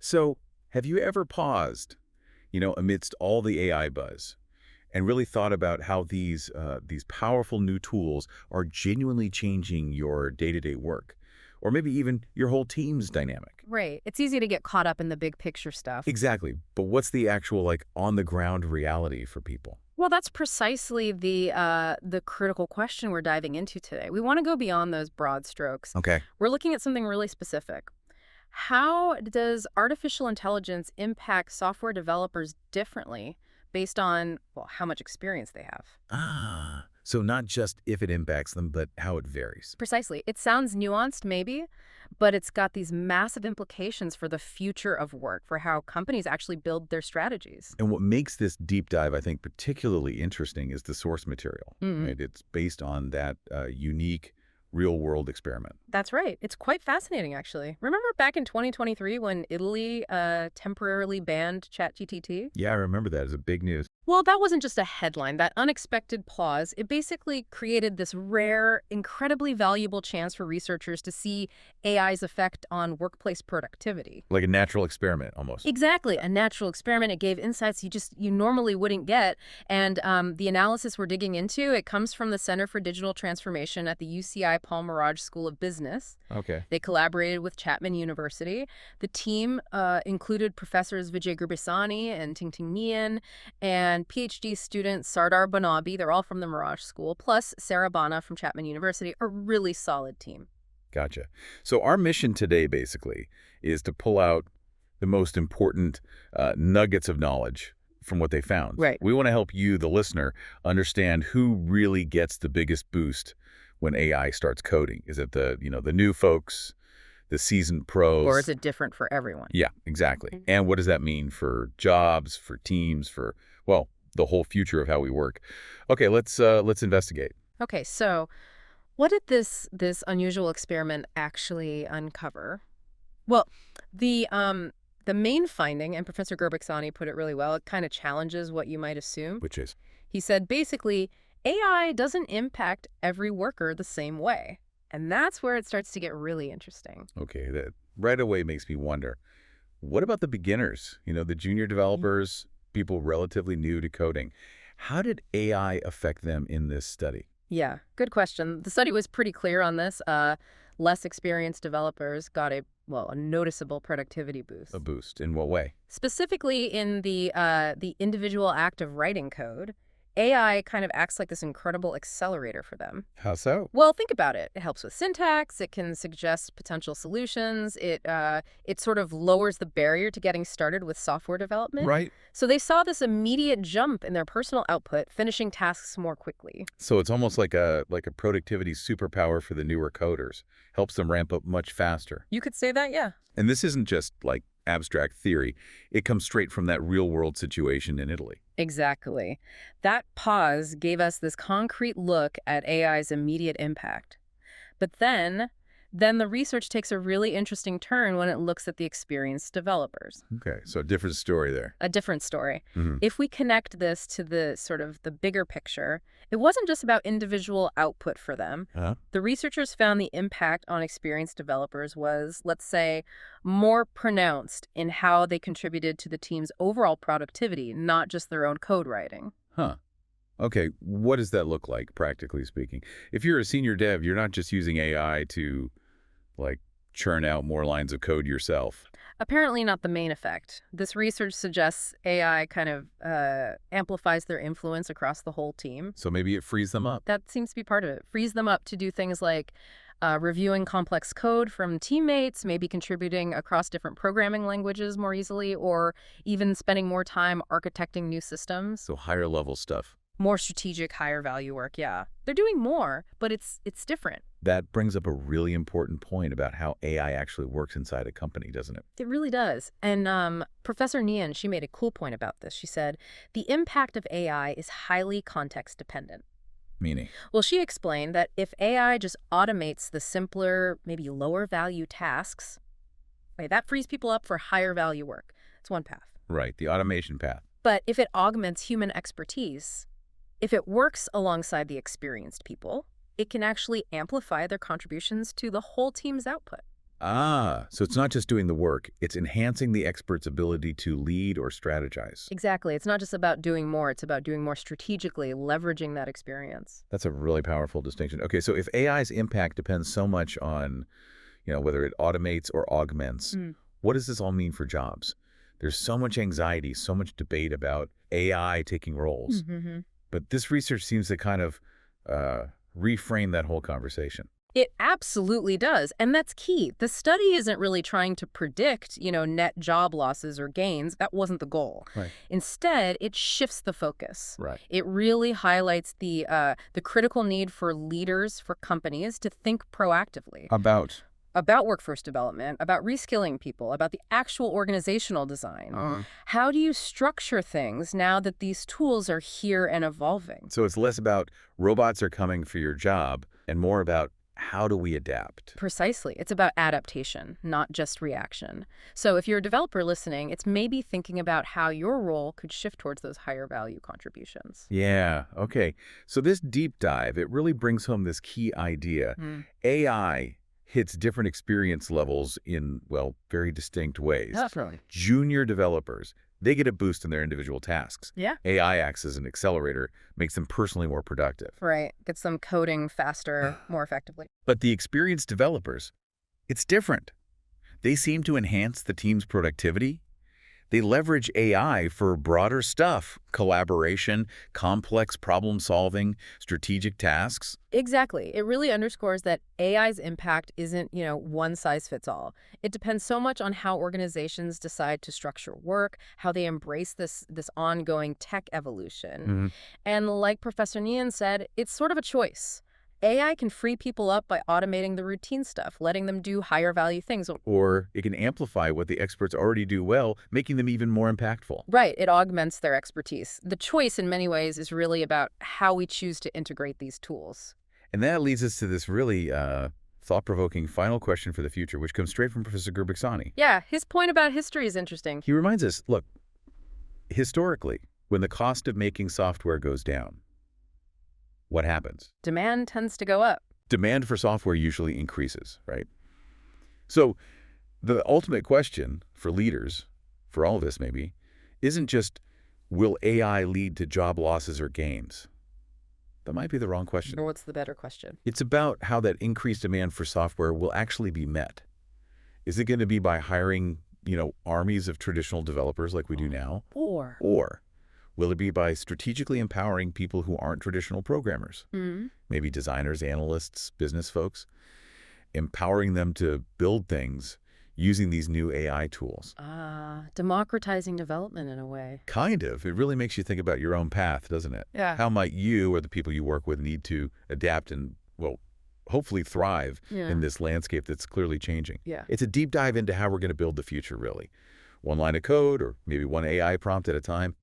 So, have you ever paused, amidst all the AI buzz, and really thought about how these powerful new tools are genuinely changing your day-to-day work, or maybe even your whole team's dynamic? Right. It's easy to get caught up in the big picture stuff. Exactly. But what's the actual on-the-ground reality for people? Well, that's precisely the critical question we're diving into today. We want to go beyond those broad strokes. Okay. We're looking at something really specific. How does artificial intelligence impact software developers differently based on, well, how much experience they have? So not just if it impacts them, but how it varies. Precisely. It sounds nuanced, maybe, but it's got these massive implications for the future of work, for how companies actually build their strategies. And what makes this deep dive, I think, particularly interesting is the source material. Mm. Right? It's based on that unique real-world experiment. That's right. It's quite fascinating, actually. Remember back in 2023 when Italy temporarily banned ChatGPT? Yeah, I remember that as a big news. Well, that wasn't just a headline. That unexpected pause, it basically created this rare, incredibly valuable chance for researchers to see AI's effect on workplace productivity. Like a natural experiment, almost. Exactly. A natural experiment. It gave insights you normally wouldn't get. And the analysis we're digging into, it comes from the Center for Digital Transformation at the UCI Merage School of Business. Okay. They collaborated with Chapman University. The team included professors Vijay Gurbisani and Tingting Nian and PhD student Sardar Banabi. They're all from the Merage School, plus Sarah Bana from Chapman University. A really solid team. Gotcha. So our mission today, basically, is to pull out the most important nuggets of knowledge from what they found. Right. We want to help you, the listener, understand who really gets the biggest boost when AI starts coding. Is it the new folks, the seasoned pros? Or is it different for everyone? Yeah, exactly. And what does that mean for jobs, for teams, for, well, the whole future of how we work? Okay, let's investigate. Okay, so what did this unusual experiment actually uncover? Well, the main finding, and Professor Gurbiksani put it really well, it kind of challenges what you might assume. Which is? He said, basically, AI doesn't impact every worker the same way. And that's where it starts to get really interesting. Okay, that right away makes me wonder, what about the beginners? The junior developers, people relatively new to coding. How did AI affect them in this study? Yeah, good question. The study was pretty clear on this. Less experienced developers got a noticeable productivity boost. A boost. In what way? Specifically in the individual act of writing code, AI kind of acts like this incredible accelerator for them. How so? Well, think about it. It helps with syntax. It can suggest potential solutions. It sort of lowers the barrier to getting started with software development. Right. So they saw this immediate jump in their personal output, finishing tasks more quickly. So it's almost like a productivity superpower for the newer coders. Helps them ramp up much faster. You could say that, yeah. And this isn't just like abstract theory. It comes straight from that real-world situation in Italy. Exactly. That pause gave us this concrete look at AI's immediate impact. But then the research takes a really interesting turn when it looks at the experienced developers. Okay, so a different story there. A different story. Mm-hmm. If we connect this to the sort of the bigger picture, it wasn't just about individual output for them. The researchers found the impact on experienced developers was, let's say, more pronounced in how they contributed to the team's overall productivity, not just their own code writing. Huh. Okay, what does that look like, practically speaking? If you're a senior dev, you're not just using AI to, churn out more lines of code yourself. Apparently not the main effect. This research suggests AI kind of amplifies their influence across the whole team. So maybe it frees them up. That seems to be part of it. Frees them up to do things like reviewing complex code from teammates, maybe contributing across different programming languages more easily, or even spending more time architecting new systems. So higher level stuff. More strategic, higher value work, yeah. They're doing more, but it's different. That brings up a really important point about how AI actually works inside a company, doesn't it? It really does. And Professor Nian, she made a cool point about this. She said, the impact of AI is highly context dependent. Meaning? Well, she explained that if AI just automates the simpler, maybe lower value tasks, right, that frees people up for higher value work. It's one path. Right, the automation path. But if it augments human expertise, if it works alongside the experienced people, it can actually amplify their contributions to the whole team's output. So it's not just doing the work, it's enhancing the expert's ability to lead or strategize. Exactly. It's not just about doing more, it's about doing more strategically, leveraging that experience. That's a really powerful distinction. Okay, so if AI's impact depends so much on, whether it automates or augments, what does this all mean for jobs? There's so much anxiety, so much debate about AI taking roles. But this research seems to kind of reframe that whole conversation. It absolutely does, and that's key. The study isn't really trying to predict, net job losses or gains. That wasn't the goal. Right. Instead, it shifts the focus. Right. It really highlights the critical need for leaders, for companies to think proactively. About workforce development, about reskilling people, about the actual organizational design. How do you structure things now that these tools are here and evolving? So it's less about robots are coming for your job and more about how do we adapt? Precisely. It's about adaptation, not just reaction. So if you're a developer listening, it's maybe thinking about how your role could shift towards those higher value contributions. Yeah, okay. So this deep dive, it really brings home this key idea. AI hits different experience levels in, well, very distinct ways. Definitely. Junior developers, they get a boost in their individual tasks. Yeah. AI acts as an accelerator, makes them personally more productive. Right. Gets them coding faster, more effectively. But the experienced developers, it's different. They seem to enhance the team's productivity. They leverage AI for broader stuff, collaboration, complex problem solving, strategic tasks. Exactly. It really underscores that AI's impact isn't, one size fits all. It depends so much on how organizations decide to structure work, how they embrace this ongoing tech evolution. And like Professor Nian said, it's sort of a choice. AI can free people up by automating the routine stuff, letting them do higher value things. Or it can amplify what the experts already do well, making them even more impactful. Right. It augments their expertise. The choice, in many ways, is really about how we choose to integrate these tools. And that leads us to this really thought-provoking final question for the future, which comes straight from Professor Gurbaxani. Yeah, his point about history is interesting. He reminds us, look, historically, when the cost of making software goes down, what happens? Demand tends to go up. Demand for software usually increases, right? So the ultimate question for leaders, for all of us maybe, isn't just, will AI lead to job losses or gains? That might be the wrong question. Or what's the better question? It's about how that increased demand for software will actually be met. Is it going to be by hiring, armies of traditional developers like we do now? Or will it be by strategically empowering people who aren't traditional programmers? Maybe designers, analysts, business folks, empowering them to build things using these new AI tools. Democratizing development in a way. Kind of. It really makes you think about your own path, doesn't it? Yeah. How might you or the people you work with need to adapt and, well, hopefully thrive in this landscape that's clearly changing? Yeah. It's a deep dive into how we're going to build the future, really. One line of code or maybe one AI prompt at a time.